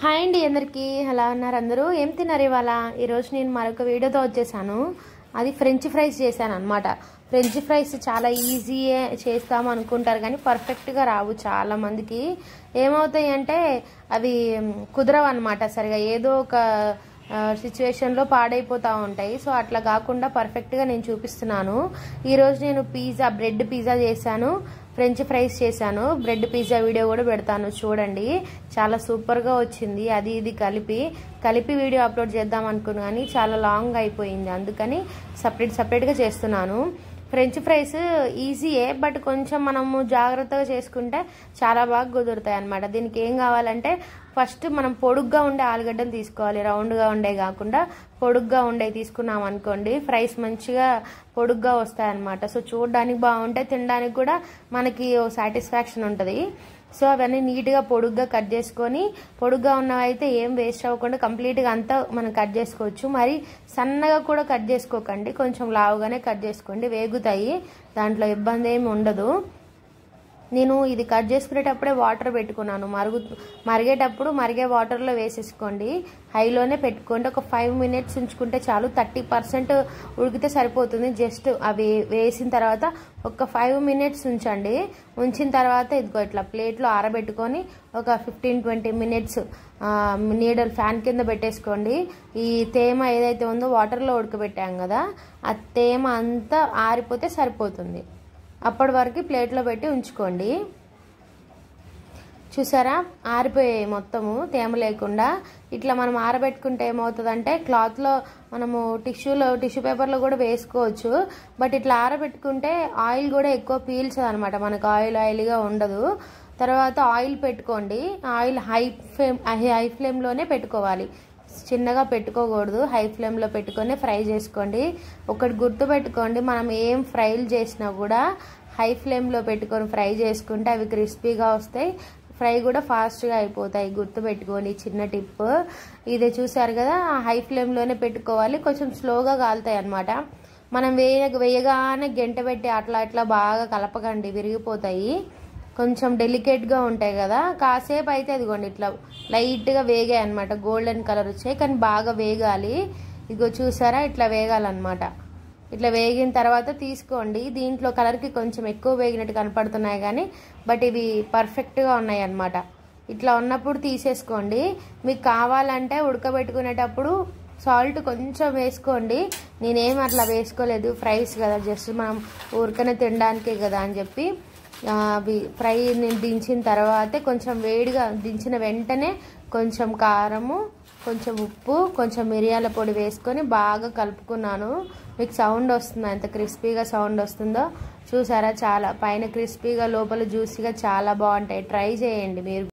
hi అండి అందరికీ ఎలా ఉన్నారు అందరూ ఏం తిన్నారు ఇవాళ ఈరోజు నేను మరొక వీడియోతో వచ్చేసాను అది ఫ్రెంచ్ ఫ్రైస్ చేశాను అన్నమాట ఫ్రెంచ్ ఫ్రైస్ చాలా ఈజీయే చేస్తాం అనుకుంటారు కానీ పర్ఫెక్ట్గా రావు చాలా మందికి ఏమవుతాయి అంటే అవి కుదరవు అన్నమాట సరిగా ఏదో ఒక సిచ్యువేషన్లో పాడైపోతూ ఉంటాయి సో అట్లా కాకుండా పర్ఫెక్ట్గా నేను చూపిస్తున్నాను ఈరోజు నేను బ్రెడ్ పిజ్జా చేశాను ఫ్రెంచ్ ఫ్రైస్ చేశాను బ్రెడ్ పిజ్జా వీడియో కూడా పెడతాను చూడండి చాలా సూపర్గా వచ్చింది అది ఇది కలిపి వీడియో అప్లోడ్ చేద్దాం అనుకున్నాను కానీ చాలా లాంగ్ అయిపోయింది అందుకని సపరేట్గా చేస్తున్నాను ఫ్రెంచ్ ఫ్రైస్ ఈజీయే బట్ కొంచెం మనము జాగ్రత్తగా చేసుకుంటే చాలా బాగా కుదురుతాయి అన్నమాట దీనికి ఏం కావాలంటే ఫస్ట్ మనం పొడుగ్గా ఉండే ఆలుగడ్డలు తీసుకోవాలి రౌండ్గా ఉండే కాకుండా పొడుగ్గా ఉండే తీసుకున్నాం అనుకోండి ఫ్రైస్ మంచిగా పొడుగ్గా వస్తాయి అన్నమాట సో చూడడానికి బాగుంటాయి తినడానికి కూడా మనకి సాటిస్ఫాక్షన్ ఉంటుంది సో అవన్నీ నీట్గా పొడుగ్గా కట్ చేసుకొని పొడుగ్గా ఉన్నవైతే ఏం వేస్ట్ అవ్వకుండా కంప్లీట్గా అంతా మనం కట్ చేసుకోవచ్చు మరి సన్నగా కూడా కట్ చేసుకోకండి కొంచెం లావుగానే కట్ చేసుకోండి వేగుతాయి దాంట్లో ఇబ్బంది ఏమి ఉండదు నేను ఇది కట్ చేసుకునేటప్పుడే వాటర్ పెట్టుకున్నాను మరిగేటప్పుడు మరిగే వాటర్లో వేసేసుకోండి హైలోనే పెట్టుకోండి ఒక 5 minutes ఉంచుకుంటే చాలు 30% ఉడికితే సరిపోతుంది జస్ట్ అవి వేసిన తర్వాత ఒక 5 minutes ఉంచండి ఉంచిన తర్వాత ఇదిగో ఇట్లా ప్లేట్లో ఆరబెట్టుకొని ఒక 15-20 minutes నీడలు ఫ్యాన్ కింద పెట్టేసుకోండి ఈ తేమ ఏదైతే ఉందో వాటర్లో ఉడకబెట్టాం కదా ఆ తేమ అంతా ఆరిపోతే సరిపోతుంది అప్పటి వరకు ప్లేట్లో పెట్టి ఉంచుకోండి చూసారా ఆరిపోయాయి మొత్తము తేమ లేకుండా ఇట్లా మనం ఆరబెట్టుకుంటే ఏమవుతుందంటే క్లాత్లో మనము టిష్యూ పేపర్లో కూడా వేసుకోవచ్చు బట్ ఇట్లా ఆరబెట్టుకుంటే ఆయిల్ కూడా ఎక్కువ పీల్చదు అనమాట మనకు ఆయిల్గా ఉండదు తర్వాత ఆయిల్ పెట్టుకోండి ఆయిల్ హై ఫ్లేమ్లోనే పెట్టుకోవాలి చిన్నగా పెట్టుకోకూడదు హై ఫ్లేమ్లో పెట్టుకొని ఫ్రై చేసుకోండి ఒకటి గుర్తు పెట్టుకోండి మనం ఏం ఫ్రైలు చేసినా కూడా హై ఫ్లేమ్లో పెట్టుకొని ఫ్రై చేసుకుంటే అవి క్రిస్పీగా వస్తాయి ఫ్రై కూడా ఫాస్ట్గా అయిపోతాయి గుర్తు పెట్టుకొని చిన్న టిప్ ఇదే చూసారు కదా హై ఫ్లేమ్లోనే పెట్టుకోవాలి కొంచెం స్లోగా కాలుతాయి అన్నమాట మనం వేయగానే గంట పెట్టి అట్లా బాగా కలపకండి విరిగిపోతాయి కొంచెం డెలికేట్గా ఉంటాయి కదా కాసేపు అయితే ఇదిగోండి ఇట్లా లైట్గా వేగాయి అనమాట గోల్డెన్ కలర్ వచ్చాయి కానీ బాగా వేగాలి ఇదిగో చూసారా ఇట్లా వేగాలన్నమాట ఇట్లా వేగిన తర్వాత తీసుకోండి దీంట్లో కలర్కి కొంచెం ఎక్కువ వేగినట్టు కనపడుతున్నాయి కానీ బట్ ఇవి పర్ఫెక్ట్గా ఉన్నాయి అన్నమాట ఇట్లా ఉన్నప్పుడు తీసేసుకోండి మీకు కావాలంటే ఉడకబెట్టుకునేటప్పుడు సాల్ట్ కొంచెం వేసుకోండి నేనేం అట్లా వేసుకోలేదు ఫ్రైస్ కదా జస్ట్ మనం ఊరికనే తినడానికే కదా అని చెప్పి అవి ఫ్రై దించిన తర్వాతే కొంచెం వేడిగా దించిన వెంటనే కొంచెం కారము కొంచెం ఉప్పు కొంచెం మిరియాల పొడి వేసుకొని బాగా కలుపుకున్నాను మీకు సౌండ్ వస్తుందా ఎంత క్రిస్పీగా సౌండ్ వస్తుందో చూసారా చాలా పైన క్రిస్పీగా లోపల జ్యూసీగా చాలా బాగుంటాయి ట్రై చేయండి మీరు